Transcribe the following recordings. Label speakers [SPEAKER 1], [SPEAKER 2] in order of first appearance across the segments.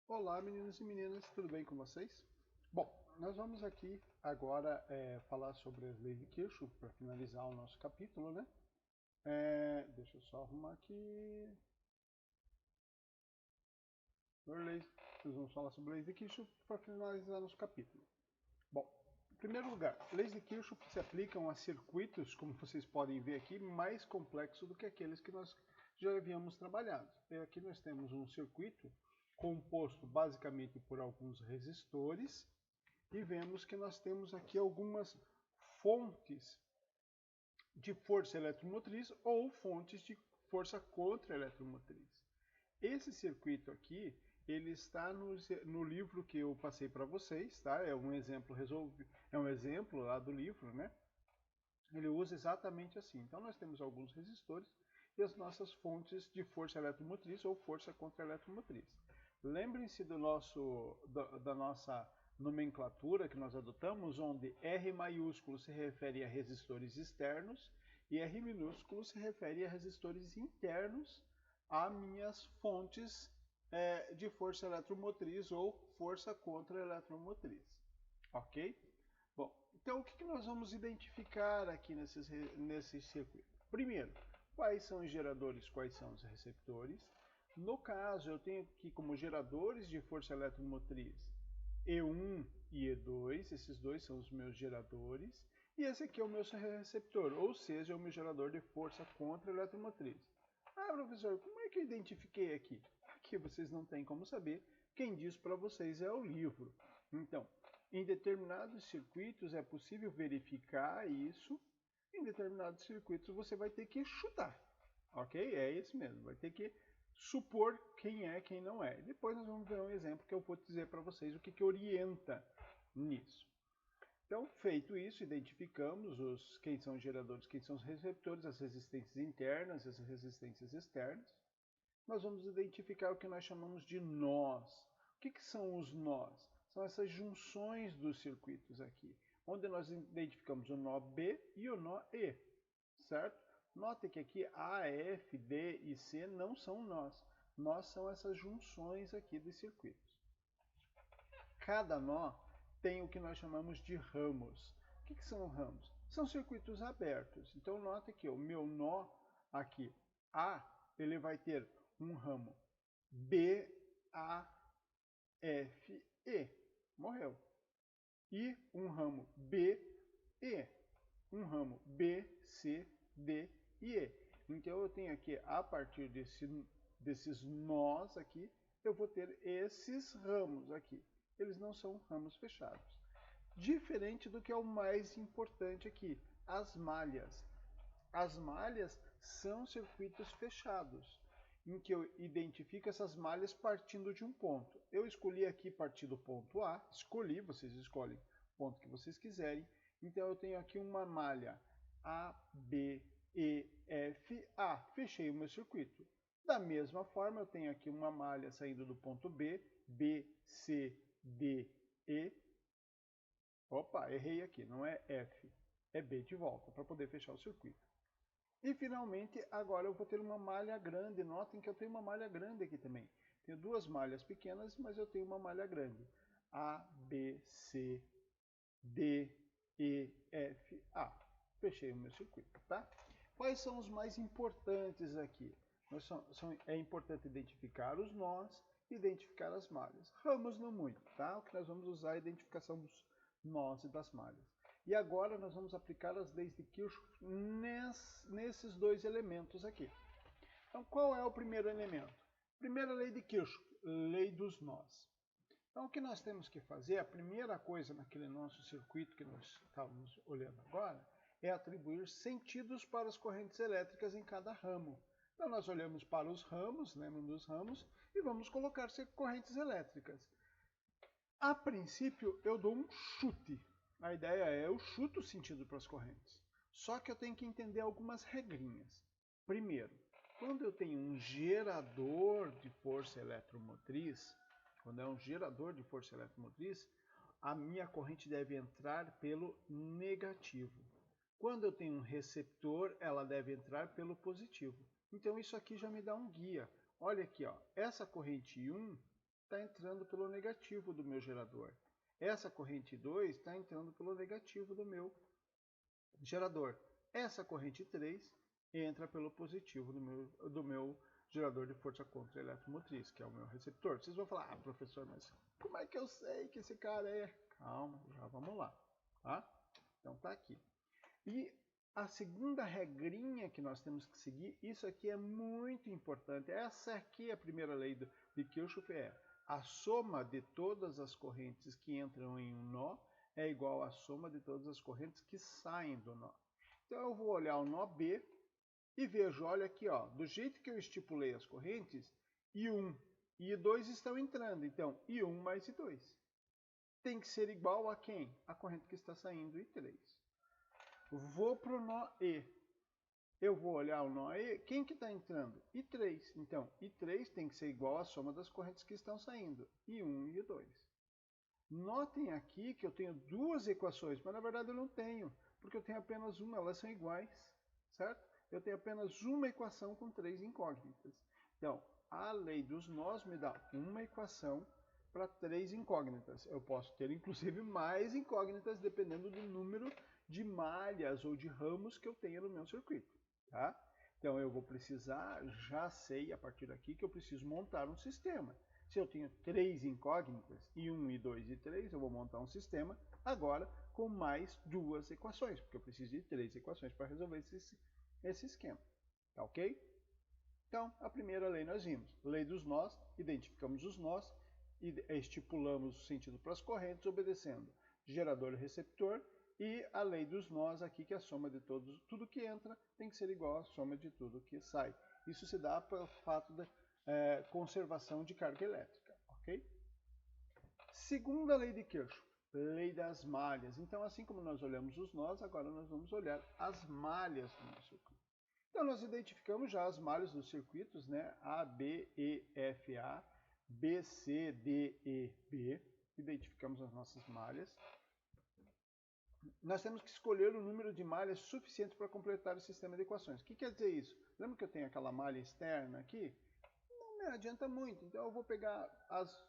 [SPEAKER 1] Olá, meninos e meninas, tudo bem com vocês? Bom, nós vamos aqui agora falar sobre as leis de Kirchhoff para finalizar o nosso capítulo, né? Deixa eu só arrumar aqui. Nós vamos falar sobre leis de Kirchhoff para finalizar nosso capítulo. Bom, em primeiro lugar, leis de Kirchhoff se aplicam a circuitos, como vocês podem ver aqui, mais complexos do que aqueles que nós já havíamos trabalhado. E aqui nós temos um circuito composto basicamente por alguns resistores e vemos que nós temos aqui algumas fontes de força eletromotriz ou fontes de força contra-eletromotriz. Esse circuito aqui, ele está no livro que eu passei para vocês, tá? É um exemplo lá do livro, né? Ele usa exatamente assim. Então nós temos alguns resistores e as nossas fontes de força eletromotriz ou força contra-eletromotriz. Lembrem-se da nossa nomenclatura que nós adotamos, onde R maiúsculo se refere a resistores externos e R minúsculo se refere a resistores internos a minhas fontes de força eletromotriz ou força contra-eletromotriz. Ok? Bom, então o que nós vamos identificar aqui nesse circuito? Primeiro, quais são os geradores, quais são os receptores. No caso, eu tenho aqui como geradores de força eletromotriz E1 e E2, esses dois são os meus geradores, e esse aqui é o meu receptor, ou seja, é o meu gerador de força contra eletromotriz. Ah, professor, como é que eu identifiquei aqui? Aqui vocês não têm como saber, quem diz para vocês é o livro. Então, em determinados circuitos é possível verificar isso, em determinados circuitos você vai ter que chutar, ok? É isso mesmo, vai ter que supor quem é, quem não é. Depois nós vamos ver um exemplo que eu vou dizer para vocês o que orienta nisso. Então, feito isso, identificamos quem são os geradores, quem são os receptores, as resistências internas, as resistências externas. Nós vamos identificar o que nós chamamos de nós. O que são os nós? São essas junções dos circuitos aqui, onde nós identificamos o nó B e o nó E, certo? Note que aqui A, F, D e C não são nós. Nós são essas junções aqui dos circuitos. Cada nó tem o que nós chamamos de ramos. O que são ramos? São circuitos abertos. Então, note que o meu nó aqui, A, ele vai ter um ramo B, A, F, E. Morreu. E um ramo B, E. Um ramo B, C, D e E. Então, eu tenho aqui, a partir desses nós aqui, eu vou ter esses ramos aqui. Eles não são ramos fechados. Diferente do que é o mais importante aqui, as malhas. As malhas são circuitos fechados, em que eu identifico essas malhas partindo de um ponto. Eu escolhi aqui partir do ponto A, vocês escolhem o ponto que vocês quiserem. Então eu tenho aqui uma malha A, B, E, F, A. Fechei o meu circuito. Da mesma forma, eu tenho aqui uma malha saindo do ponto B, B, C, D, E. Opa, errei aqui, não é F, é B de volta, para poder fechar o circuito. E finalmente, agora eu vou ter uma malha grande. Notem que eu tenho uma malha grande aqui também. Tenho duas malhas pequenas, mas eu tenho uma malha grande. A, B, C, D, E, F, A. Fechei o meu circuito, tá? Quais são os mais importantes aqui? É importante identificar os nós, identificar as malhas. Ramos não muito, tá? O que nós vamos usar é a identificação dos nós e das malhas. E agora nós vamos aplicar as leis de Kirchhoff nesses dois elementos aqui. Então, qual é o primeiro elemento? Primeira lei de Kirchhoff, lei dos nós. Então, o que nós temos que fazer, a primeira coisa naquele nosso circuito que nós estávamos olhando agora, é atribuir sentidos para as correntes elétricas em cada ramo. Então, nós olhamos para os ramos, lembram dos ramos, e vamos colocar correntes elétricas. A princípio, eu dou um chute. A ideia é eu chuto o sentido para as correntes. Só que eu tenho que entender algumas regrinhas. Primeiro, quando eu tenho um gerador de força eletromotriz, quando é um gerador de força eletromotriz, a minha corrente deve entrar pelo negativo. Quando eu tenho um receptor, ela deve entrar pelo positivo. Então isso aqui já me dá um guia. Olha aqui, ó, essa corrente 1 está entrando pelo negativo do meu gerador. Essa corrente 2 está entrando pelo negativo do meu gerador. Essa corrente 3 entra pelo positivo do meu gerador de força contra eletromotriz, que é o meu receptor. Vocês vão falar, professor, mas como é que eu sei que esse cara é? Calma, já vamos lá. Tá? Então tá aqui. E a segunda regrinha que nós temos que seguir, isso aqui é muito importante. Essa aqui é a primeira lei de Kirchhoff, a soma de todas as correntes que entram em um nó é igual à soma de todas as correntes que saem do nó. Então eu vou olhar o nó B e vejo, olha aqui, ó, do jeito que eu estipulei as correntes, I1 e I2 estão entrando. Então, I1 mais I2 tem que ser igual a quem? A corrente que está saindo, I3. Vou para o nó E. Eu vou olhar o nó E. Quem que está entrando? I3. Então, I3 tem que ser igual à soma das correntes que estão saindo. I1 e I2. Notem aqui que eu tenho duas equações, mas na verdade eu não tenho, porque eu tenho apenas uma, elas são iguais, certo? Eu tenho apenas uma equação com 3 incógnitas. Então, a lei dos nós me dá uma equação para 3 incógnitas. Eu posso ter, inclusive, mais incógnitas, dependendo do número de malhas ou de ramos que eu tenha no meu circuito. Tá? Então, eu vou precisar, já sei a partir daqui que eu preciso montar um sistema. Se eu tenho 3 incógnitas, I1, I2 e 3, eu vou montar um sistema agora com mais 2 equações, porque eu preciso de 3 equações para resolver esse esquema. Tá ok? Então, a primeira lei nós vimos. Lei dos nós, identificamos os nós e estipulamos o sentido para as correntes, obedecendo gerador e receptor, e a lei dos nós aqui, que é a soma de tudo que entra tem que ser igual à soma de tudo que sai. Isso se dá pelo fato da conservação de carga elétrica, ok? Segunda lei de Kirchhoff, lei das malhas. Então, assim como nós olhamos os nós, agora nós vamos olhar as malhas do nosso circuito. Então, nós identificamos já as malhas dos circuitos, né? A, B, E, F, A, B, C, D, E, B. Identificamos as nossas malhas. Nós temos que escolher o número de malhas suficiente para completar o sistema de equações. O que quer dizer isso? Lembra que eu tenho aquela malha externa aqui? Não me adianta muito, então eu vou pegar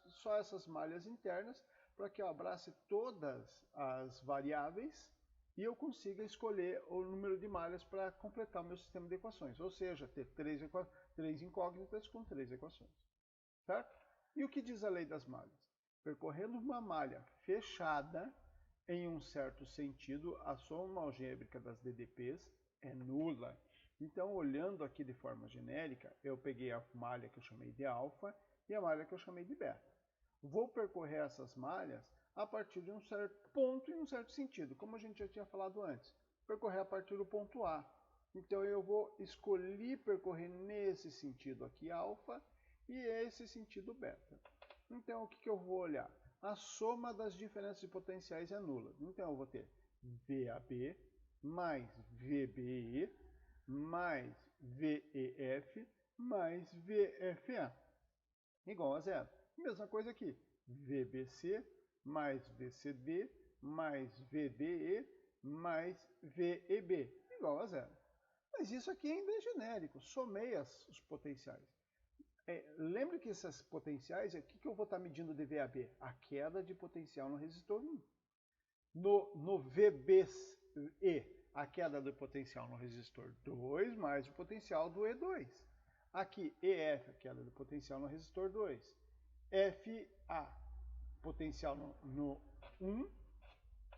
[SPEAKER 1] só essas malhas internas para que eu abrace todas as variáveis e eu consiga escolher o número de malhas para completar o meu sistema de equações, ou seja, ter 3 incógnitas com 3 equações. Certo? E o que diz a lei das malhas? Percorrendo uma malha fechada em um certo sentido, a soma algébrica das DDPs é nula. Então, olhando aqui de forma genérica, eu peguei a malha que eu chamei de alfa e a malha que eu chamei de beta. Vou percorrer essas malhas a partir de um certo ponto e um certo sentido, como a gente já tinha falado antes. Percorrer a partir do ponto A. Então, eu vou escolher percorrer nesse sentido aqui alfa e esse sentido beta. Então, o que eu vou olhar? A soma das diferenças de potenciais é nula. Então, eu vou ter VAB mais VBE mais VEF mais VFA igual a zero. Mesma coisa aqui. VBC mais VCD mais VDE mais VEB igual a zero. Mas isso aqui ainda é genérico. Somei os potenciais. Lembre que esses potenciais, o que eu vou estar medindo de VAB? A queda de potencial no resistor 1. No VBE, a queda do potencial no resistor 2 mais o potencial do E2. Aqui, EF, a queda do potencial no resistor 2. FA, potencial no 1,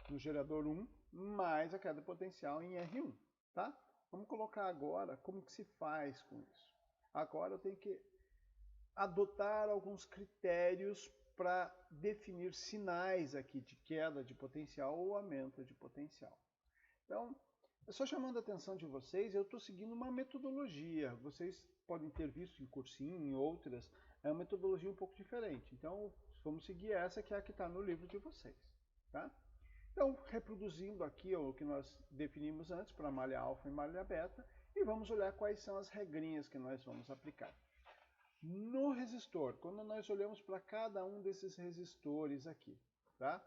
[SPEAKER 1] no gerador 1, mais a queda do potencial em R1. Tá? Vamos colocar agora como que se faz com isso. Agora eu tenho que adotar alguns critérios para definir sinais aqui de queda de potencial ou aumento de potencial. Então, só chamando a atenção de vocês, eu estou seguindo uma metodologia. Vocês podem ter visto em cursinho, em outras, é uma metodologia um pouco diferente. Então, vamos seguir essa que é a que está no livro de vocês. Tá? Então, reproduzindo aqui o que nós definimos antes para malha alfa e malha beta, e vamos olhar quais são as regrinhas que nós vamos aplicar. No resistor, quando nós olhamos para cada um desses resistores aqui, tá?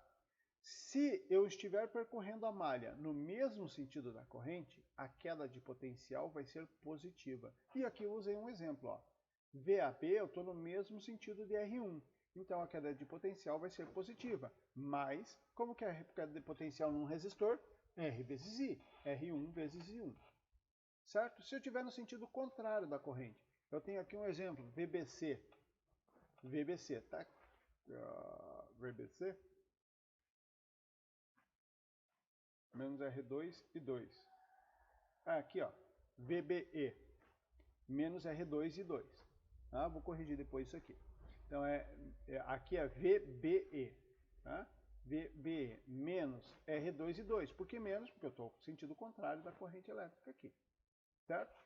[SPEAKER 1] Se eu estiver percorrendo a malha no mesmo sentido da corrente, a queda de potencial vai ser positiva. E aqui eu usei um exemplo, ó. VAB eu estou no mesmo sentido de R1. Então a queda de potencial vai ser positiva. Mas, como que é a queda de potencial num resistor? R vezes I. R1 vezes I1. Certo? Se eu estiver no sentido contrário da corrente, eu tenho aqui um exemplo, VBC. VBC, tá? VBC menos R2 e 2. Aqui, ó, VBE menos R2 e 2. Tá? Vou corrigir depois isso aqui. Então, aqui é VBE. Tá? VBE menos R2 e 2. Por que menos? Porque eu estou no sentido contrário da corrente elétrica aqui. Certo?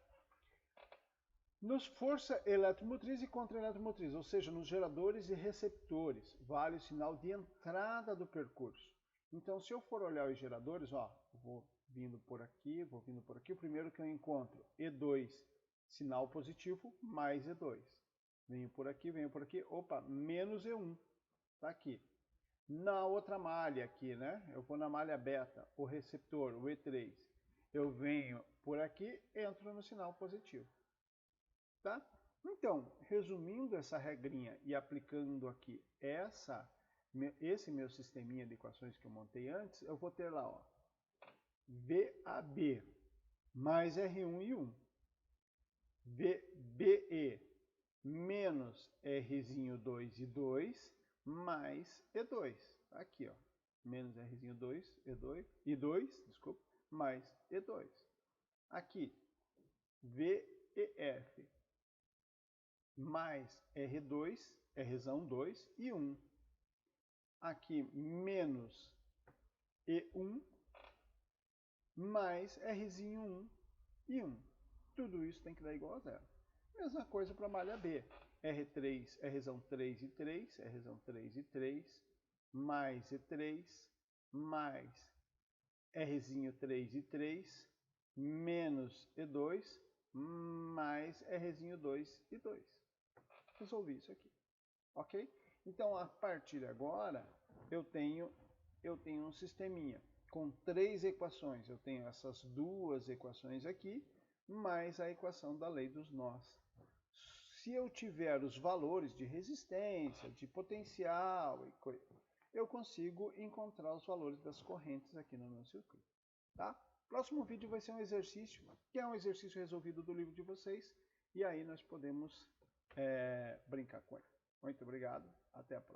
[SPEAKER 1] Nos força eletromotriz e contra-eletromotriz, ou seja, nos geradores e receptores, vale o sinal de entrada do percurso. Então, se eu for olhar os geradores, ó, vou vindo por aqui, vou vindo por aqui, o primeiro que eu encontro, E2, sinal positivo, mais E2. Venho por aqui, opa, menos E1, tá aqui. Na outra malha aqui, né, eu vou na malha beta, o receptor, o E3, eu venho por aqui, entro no sinal positivo. Tá? Então, resumindo essa regrinha e aplicando aqui esse meu sisteminha de equações que eu montei antes, eu vou ter lá, ó, VAB mais R1 e 1, VBE menos Rzinho 2 e 2 mais E2. Aqui, ó, menos Rzinho 2 e 2, desculpa, mais E2. Aqui, VEF mais R2, Rzão 2 e 1. Aqui, menos E1 mais Rzinho 1 e 1. Tudo isso tem que dar igual a zero. Mesma coisa para a malha B. R3, Rzão 3 e 3, Rzão 3 e 3, mais E3, mais Rzinho 3 e 3, menos E2, mais Rzinho 2 e 2. Resolvi isso aqui, ok? Então, a partir de agora, eu tenho um sisteminha com 3 equações. Eu tenho essas duas equações aqui, mais a equação da lei dos nós. Se eu tiver os valores de resistência, de potencial, eu consigo encontrar os valores das correntes aqui no meu circuito. Tá? Próximo vídeo vai ser um exercício, que é um exercício resolvido do livro de vocês, e aí nós podemos brincar com ele. Muito obrigado, até a próxima.